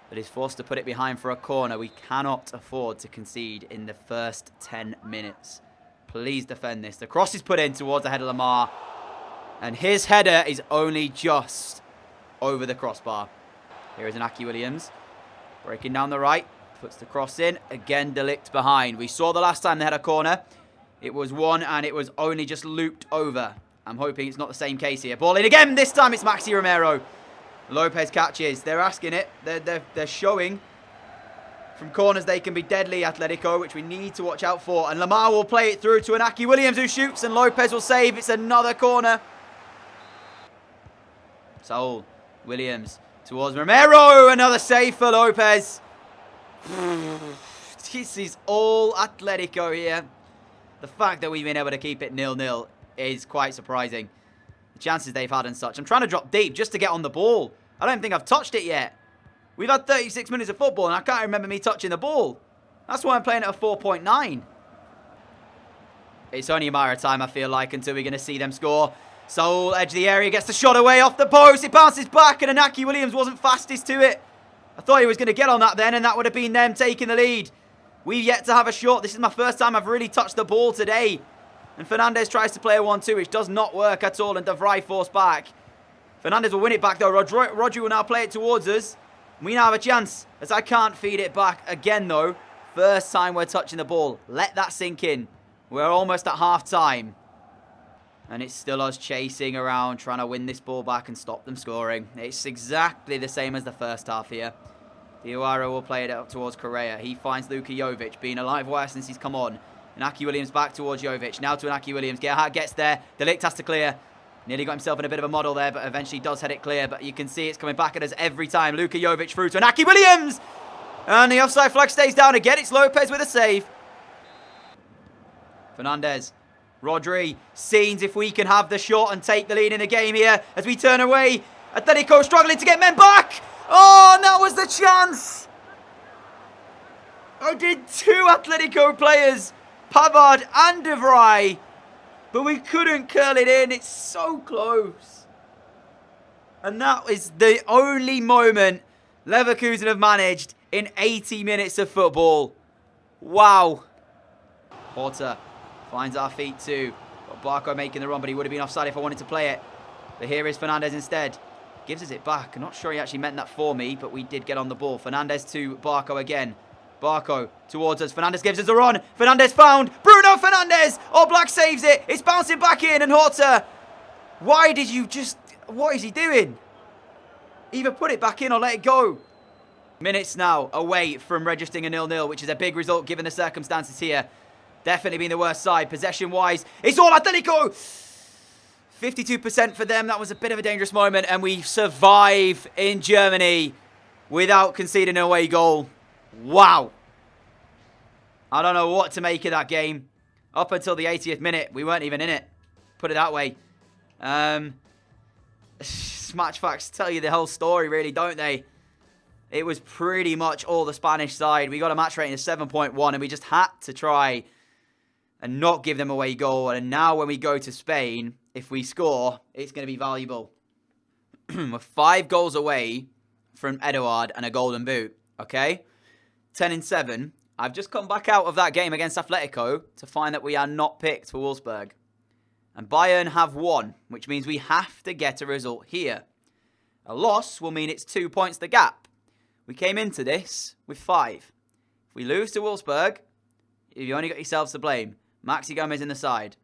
Speaker 1: But is forced to put it behind for a corner. We cannot afford to concede in the first 10 minutes. Please defend this. The cross is put in towards the head of Lamar. And his header is only just over the crossbar. Here is Inaki Williams. Breaking down the right. Puts the cross in. Again, De Ligt behind. We saw the last time they had a corner. It was one and it was only just looped over. I'm hoping it's not the same case here. Ball in again. This time it's Maxi Romero. Lopez catches. They're asking it. They're showing from corners they can be deadly, Atletico, which we need to watch out for. And Lamar will play it through to Inaki Williams, who shoots, and Lopez will save. It's another corner. Saul Williams towards Romero. Another save for Lopez. This is all Atletico here. The fact that we've been able to keep it 0-0 is quite surprising. The chances they've had and such. I'm trying to drop deep just to get on the ball. I don't think I've touched it yet. We've had 36 minutes of football and I can't remember me touching the ball. That's why I'm playing at a 4.9. It's only a matter of time, I feel like, until we're going to see them score. Saul, edge of the area, gets the shot away off the post. It bounces back and Inaki Williams wasn't fastest to it. I thought he was going to get on that then, and that would have been them taking the lead. We've yet to have a shot. This is my first time I've really touched the ball today. And Fernandez tries to play a 1-2, which does not work at all, and De Vrij forced back. Fernandez will win it back, though. Rodri will now play it towards us. We now have a chance, as I can't feed it back again, though. First time we're touching the ball. Let that sink in. We're almost at half-time. And it's still us chasing around, trying to win this ball back and stop them scoring. It's exactly the same as the first half here. Diawara will play it up towards Correa. He finds Luka Jovic, being a live wire since he's come on. Inaki Williams back towards Jovic. Now to Inaki Williams. Gerhardt gets there. De Ligt has to clear. Nearly got himself in a bit of a muddle there, but eventually does head it clear. But you can see it's coming back at us every time. Luka Jovic through to Inaki Williams! And the offside flag stays down again. It's Lopez with a save. Fernandez. Rodri. Scenes if we can have the shot and take the lead in the game here as we turn away. Atletico struggling to get men back. Oh, and that was the chance. I did 2 Atletico players, Pavard and De Vrij, but we couldn't curl it in. It's so close. And that is the only moment Leverkusen have managed in 80 minutes of football. Wow. Porter finds our feet too. Got Barco making the run, but he would have been offside if I wanted to play it. But here is Fernandez instead. Gives us it back. I'm not sure he actually meant that for me, but we did get on the ball. Fernandez to Barco again. Barco towards us. Fernandez gives us a run. Fernandez found. Bruno Fernandez. Oh, Black saves it. It's bouncing back in. And Horta. Why did you just... What is he doing? Either put it back in or let it go. Minutes now away from registering a 0-0, which is a big result given the circumstances here. Definitely been the worst side. Possession-wise, it's all Atletico. 52% for them. That was a bit of a dangerous moment. And we survive in Germany without conceding an away goal. Wow. I don't know what to make of that game. Up until the 80th minute, we weren't even in it. Put it that way. Match facts tell you the whole story, really, don't they? It was pretty much all the Spanish side. We got a match rating of 7.1, and we just had to try and not give them away goal. And now when we go to Spain, if we score, it's going to be valuable. We're 5 goals away from Eduard and a golden boot, okay? 10-7. I've just come back out of that game against Atletico to find that we are not picked for Wolfsburg. And Bayern have won, which means we have to get a result here. A loss will mean it's 2 points the gap. We came into this with 5. If we lose to Wolfsburg, you only got yourselves to blame. Maxi Gomez in the side.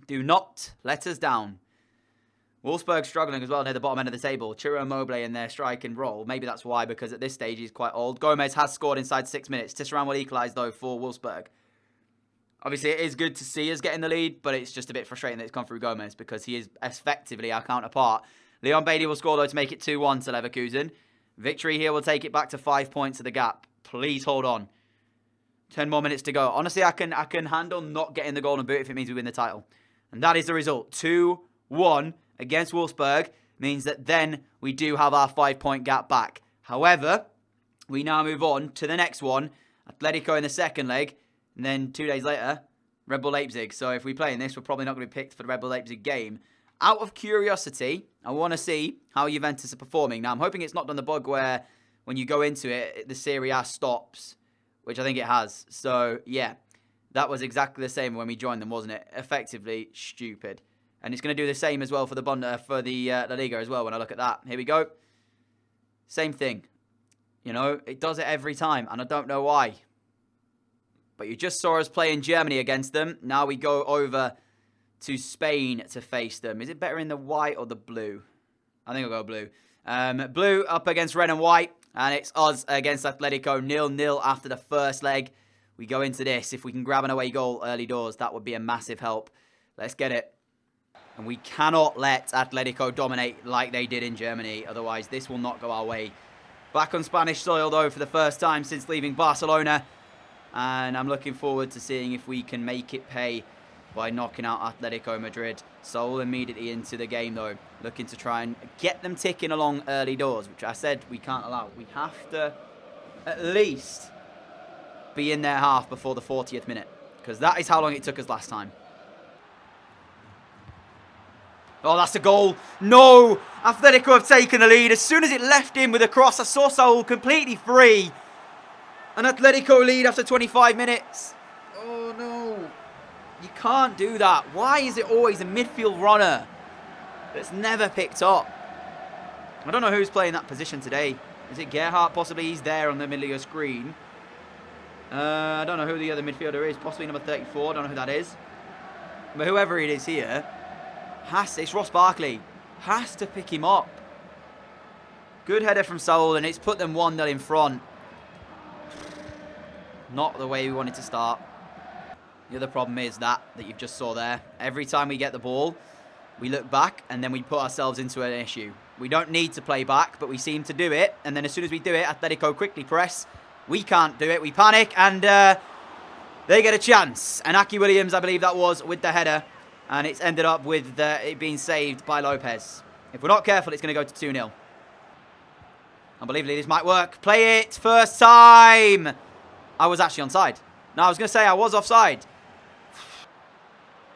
Speaker 1: Do not let us down. Wolfsburg struggling as well near the bottom end of the table. Chiro Immobile in their striking role. Maybe that's why, because at this stage he's quite old. Gomez has scored inside 6 minutes. Tisserand will equalise though for Wolfsburg. Obviously, it is good to see us getting the lead, but it's just a bit frustrating that it's come through Gomez because he is effectively our counterpart. Leon Bailey will score, though, to make it 2-1 to Leverkusen. Victory here will take it back to 5 points of the gap. Please hold on. 10 more minutes to go. Honestly, I can handle not getting the golden boot if it means we win the title. And that is the result. 2-1 against Wolfsburg means that then we do have our 5-point gap back. However, we now move on to the next one. Atletico in the second leg. And then 2 days later, Red Bull Leipzig. So if we play in this, we're probably not going to be picked for the Red Bull Leipzig game. Out of curiosity, I want to see how Juventus are performing. Now, I'm hoping it's not done the bug where when you go into it, the Serie A stops, which I think it has. So, yeah, that was exactly the same when we joined them, wasn't it? Effectively stupid. And it's going to do the same as well for the La Liga as well when I look at that. Here we go. Same thing. You know, it does it every time, and I don't know why. But you just saw us play in Germany against them. Now we go over to Spain to face them. Is it better in the white or the blue? I think I'll go blue. Blue up against red and white. And it's us against Atletico. 0-0 after the first leg. We go into this. If we can grab an away goal early doors, that would be a massive help. Let's get it. And we cannot let Atletico dominate like they did in Germany. Otherwise, this will not go our way. Back on Spanish soil, though, for the first time since leaving Barcelona. And I'm looking forward to seeing if we can make it pay by knocking out Atletico Madrid. Soul immediately into the game, though. Looking to try and get them ticking along early doors, which I said we can't allow. We have to at least be in their half before the 40th minute. Because that is how long it took us last time. Oh, that's a goal. No! Atletico have taken the lead. As soon as it left in with a cross, I saw Saul completely free. An Atletico lead after 25 minutes. Oh, no. You can't do that. Why is it always a midfield runner that's never picked up? I don't know who's playing that position today. Is it Gerhardt? Possibly he's there on the middle of your screen. I don't know who the other midfielder is. Possibly number 34. I don't know who that is. But whoever it is here, it's Ross Barkley. Has to pick him up. Good header from Saul, and it's put them 1-0 in front. Not the way we wanted to start. The other problem is that you've just saw there. Every time we get the ball, we look back and then we put ourselves into an issue. We don't need to play back, but we seem to do it. And then as soon as we do it, Atletico quickly press. We can't do it. We panic and they get a chance. And Aki Williams, I believe that was, with the header. And it's ended up with it being saved by Lopez. If we're not careful, it's going to go to 2-0. Unbelievably, this might work. Play it. First time. I was actually onside. No, I was going to say I was offside.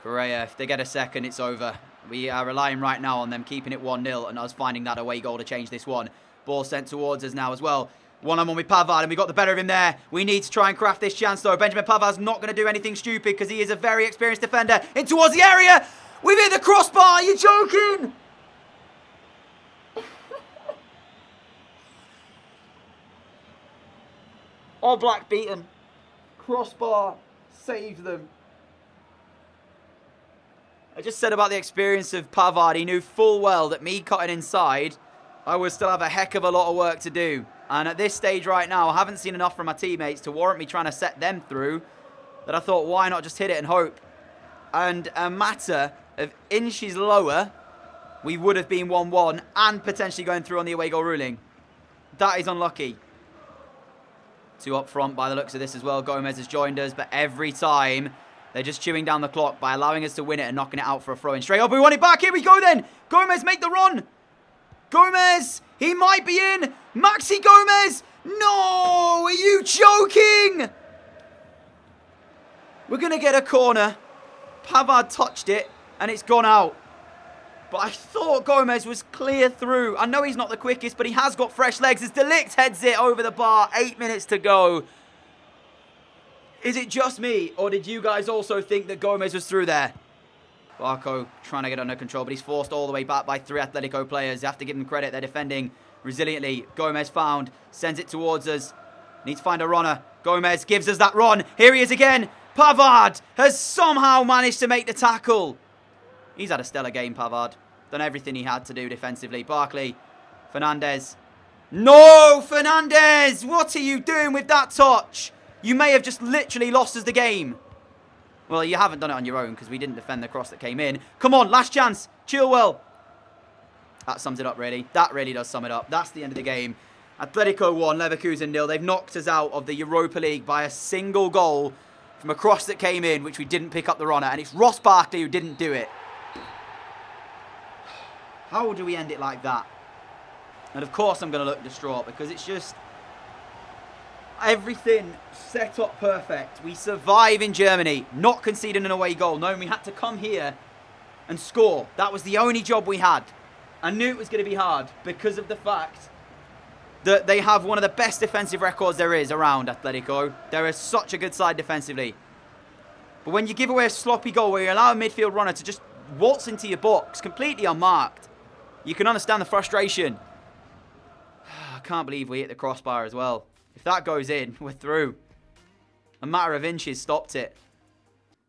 Speaker 1: Correa, if they get a second, it's over. We are relying right now on them keeping it 1-0 and us finding that away goal to change this one. Ball sent towards us now as well. One-on-one with Pavard, and we got the better of him there. We need to try and craft this chance, though. Benjamin Pavard's not going to do anything stupid because he is a very experienced defender. In towards the area. We've hit the crossbar. Are you joking? All black beaten. Crossbar saved them. I just said about the experience of Pavard. He knew full well that me cutting inside, I would still have a heck of a lot of work to do. And at this stage right now, I haven't seen enough from my teammates to warrant me trying to set them through, that I thought, why not just hit it and hope? And a matter of inches lower, we would have been 1-1 and potentially going through on the away goal ruling. That is unlucky. 2 up front by the looks of this as well. Gomez has joined us, but every time they're just chewing down the clock by allowing us to win it and knocking it out for a throw-in. Straight up, we want it back. Here we go then. Gomez, make the run. Gomez, he might be in. Maxi Gomez. No, are you joking? We're going to get a corner. Pavard touched it and it's gone out. But I thought Gomez was clear through. I know he's not the quickest, but he has got fresh legs as De Ligt heads it over the bar. 8 minutes to go. Is it just me, or did you guys also think that Gomez was through there? Barco trying to get under control, but he's forced all the way back by 3 Atletico players. You have to give them credit. They're defending resiliently. Gomez found, sends it towards us. Needs to find a runner. Gomez gives us that run. Here he is again. Pavard has somehow managed to make the tackle. He's had a stellar game, Pavard. Done everything he had to do defensively. Barkley. Fernandez. No, Fernandez! What are you doing with that touch? You may have just literally lost us the game. Well, you haven't done it on your own because we didn't defend the cross that came in. Come on, last chance. Chilwell. That sums it up, really. That really does sum it up. That's the end of the game. Atletico 1, Leverkusen 0. They've knocked us out of the Europa League by a single goal from a cross that came in, which we didn't pick up the runner. And it's Ross Barkley who didn't do it. How do we end it like that? And of course I'm going to look distraught because it's just everything set up perfect. We survive in Germany, not conceding an away goal, knowing we had to come here and score. That was the only job we had. I knew it was going to be hard because of the fact that they have one of the best defensive records there is around Atletico. They're such a good side defensively. But when you give away a sloppy goal where you allow a midfield runner to just waltz into your box completely unmarked, you can understand the frustration. I can't believe we hit the crossbar as well. If that goes in, we're through. A matter of inches stopped it.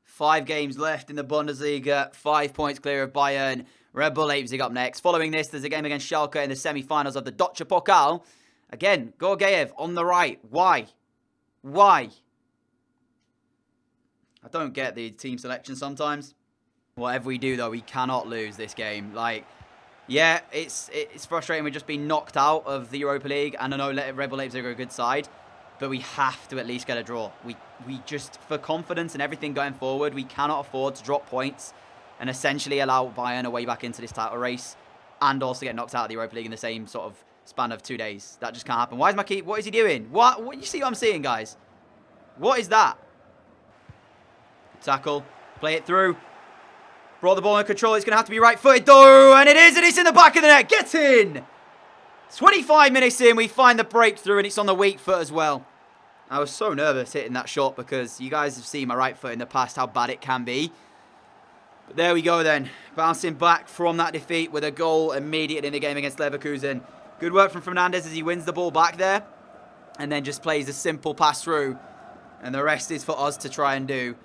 Speaker 1: 5 games left in the Bundesliga. 5 points clear of Bayern. Red Bull Leipzig up next. Following this, there's a game against Schalke in the semi-finals of the Deutsche Pokal. Again, Gorgiev on the right. Why? Why? I don't get the team selection sometimes. Whatever we do, though, we cannot lose this game. Like, yeah, it's frustrating. We've just been knocked out of the Europa League. And I know Red Bull Leipzig are a good side. But we have to at least get a draw. We just, for confidence and everything going forward, we cannot afford to drop points and essentially allow Bayern a way back into this title race and also get knocked out of the Europa League in the same sort of span of 2 days. That just can't happen. Why is my keep? What is he doing? What? You see what I'm seeing, guys? What is that? Tackle. Play it through. Brought the ball in control. It's going to have to be right-footed, though. And it is. And it's in the back of the net. Get in. 25 minutes in. We find the breakthrough. And it's on the weak foot as well. I was so nervous hitting that shot because you guys have seen my right foot in the past, how bad it can be. But there we go then. Bouncing back from that defeat with a goal immediately in the game against Leverkusen. Good work from Fernandez as he wins the ball back there. And then just plays a simple pass through. And the rest is for us to try and do.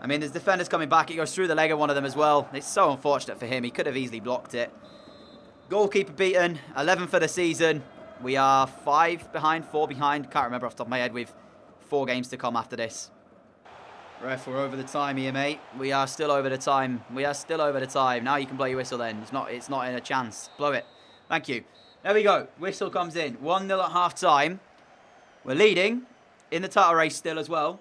Speaker 1: I mean, there's defenders coming back. It goes through the leg of one of them as well. It's so unfortunate for him. He could have easily blocked it. Goalkeeper beaten. 11 for the season. We are 5 behind, 4 behind. Can't remember off the top of my head. We've 4 games to come after this. Ref, we're over the time here, mate. We are still over the time. We are still over the time. Now you can blow your whistle then. It's not in a chance. Blow it. Thank you. There we go. Whistle comes in. 1-0 at half-time. We're leading in the title race still as well.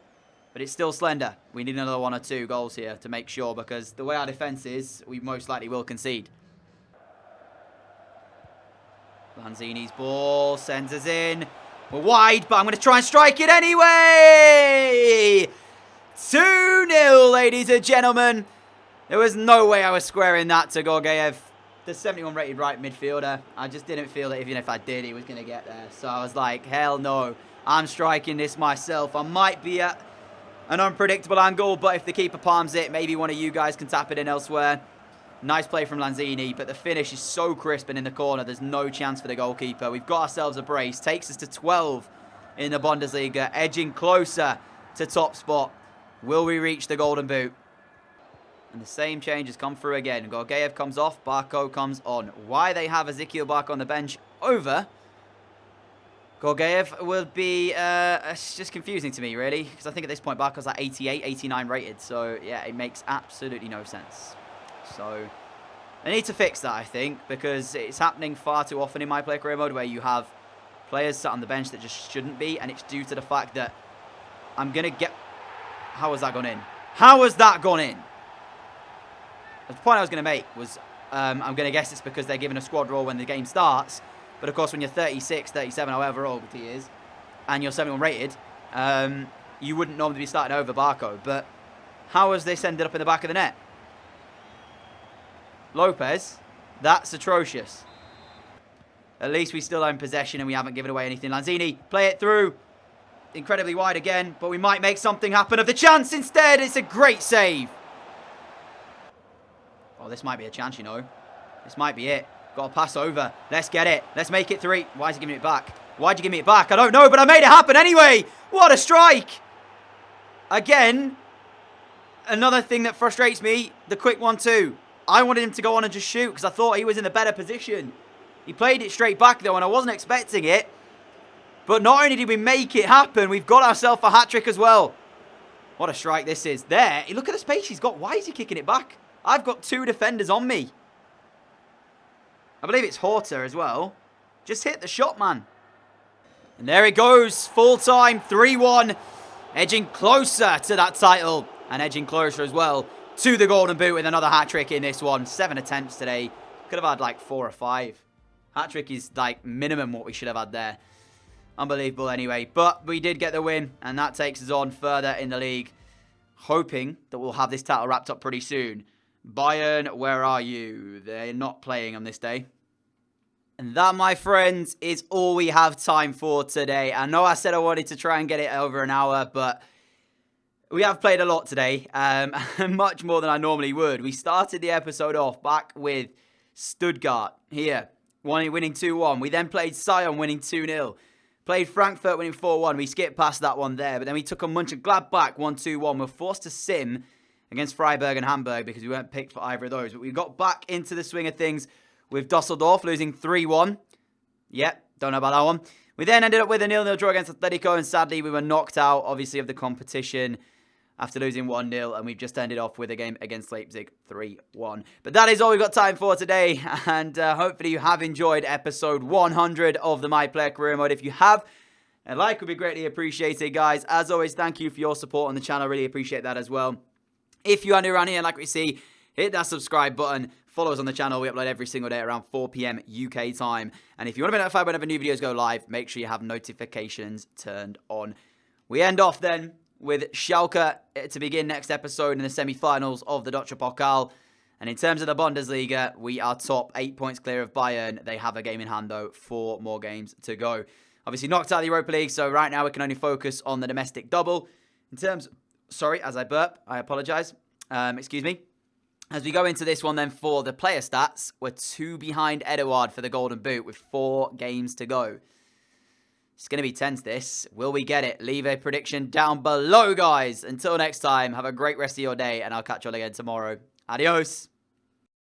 Speaker 1: But it's still slender. We need another 1 or 2 goals here to make sure. Because the way our defence is, we most likely will concede. Lanzini's ball sends us in. We're wide, but I'm going to try and strike it anyway. 2-0, ladies and gentlemen. There was no way I was squaring that to Georgiev, the 71 rated right midfielder. I just didn't feel that even if I did, he was going to get there. So I was like, hell no. I'm striking this myself. I might be at an unpredictable angle, but if the keeper palms it, maybe one of you guys can tap it in elsewhere. Nice play from Lanzini, but the finish is so crisp and in the corner, there's no chance for the goalkeeper. We've got ourselves a brace. Takes us to 12 in the Bundesliga, edging closer to top spot. Will we reach the golden boot? And the same change has come through again. Georgiev comes off, Barco comes on. Why they have Ezekiel Barco on the bench over Georgiev will be, it's just confusing to me, really. Because I think at this point, Barco's like 88, 89 rated. So, yeah, it makes absolutely no sense. So, they need to fix that, I think. Because it's happening far too often in my play career mode where you have players sat on the bench that just shouldn't be. And it's due to the fact that I'm going to get... How has that gone in? How has that gone in? The point I was going to make was, I'm going to guess it's because they're given a squad roll when the game starts. But of course, when you're 36, 37, however old he is, and you're 71 rated, you wouldn't normally be starting over Barco. But how has this ended up in the back of the net? Lopez, that's atrocious. At least we still own possession and we haven't given away anything. Lanzini, play it through. Incredibly wide again, but we might make something happen of the chance instead. It's a great save. Oh, this might be a chance, you know. This might be it. Got to pass over. Let's get it. Let's make it 3. Why is he giving it back? Why'd you give me it back? I don't know, but I made it happen anyway. What a strike. Again, another thing that frustrates me, the quick 1-2. I wanted him to go on and just shoot because I thought he was in a better position. He played it straight back, though, and I wasn't expecting it. But not only did we make it happen, we've got ourselves a hat-trick as well. What a strike this is. There, look at the space he's got. Why is he kicking it back? I've got 2 defenders on me. I believe it's Horta as well. Just hit the shot, man. And there it goes. Full time, 3-1. Edging closer to that title. And edging closer as well to the golden boot with another hat-trick in this one. 7 attempts today. Could have had like 4 or 5. Hat-trick is like minimum what we should have had there. Unbelievable anyway. But we did get the win. And that takes us on further in the league. Hoping that we'll have this title wrapped up pretty soon. Bayern, where are you? They're not playing on this day. And that, my friends, is all we have time for today. I know I said I wanted to try and get it over an hour, but we have played a lot today. Much more than I normally would. We started the episode off back with Stuttgart here, winning 2-1. We then played Sion, winning 2-0. Played Frankfurt, winning 4-1. We skipped past that one there, but then we took on Mönchengladbach, 1-2-1. We're forced to sim against Freiburg and Hamburg because we weren't picked for either of those. But we got back into the swing of things with Dusseldorf losing 3-1. Yep, don't know about that one. We then ended up with a 0-0 draw against Atletico, and sadly we were knocked out, obviously, of the competition after losing 1-0, and we've just ended off with a game against Leipzig 3-1. But that is all we've got time for today, and hopefully you have enjoyed episode 100 of the My Player Career Mode. If you have, a like would be greatly appreciated, guys. As always, thank you for your support on the channel. I really appreciate that as well. If you are new around here, like we see, hit that subscribe button. Follow us on the channel. We upload every single day around 4 PM UK time. And if you want to be notified whenever new videos go live, make sure you have notifications turned on. We end off then with Schalke to begin next episode in the semi-finals of the Deutsche Pokal. And in terms of the Bundesliga, we are top 8 points clear of Bayern. They have a game in hand, though. 4 more games to go. Obviously knocked out of the Europa League, so right now we can only focus on the domestic double. In terms... Sorry, as I burp, I apologise. Excuse me. As we go into this one then for the player stats, we're 2 behind Eduard for the Golden Boot with 4 games to go. It's going to be tense, this. Will we get it? Leave a prediction down below, guys. Until next time, have a great rest of your day, and I'll catch you all again tomorrow. Adios.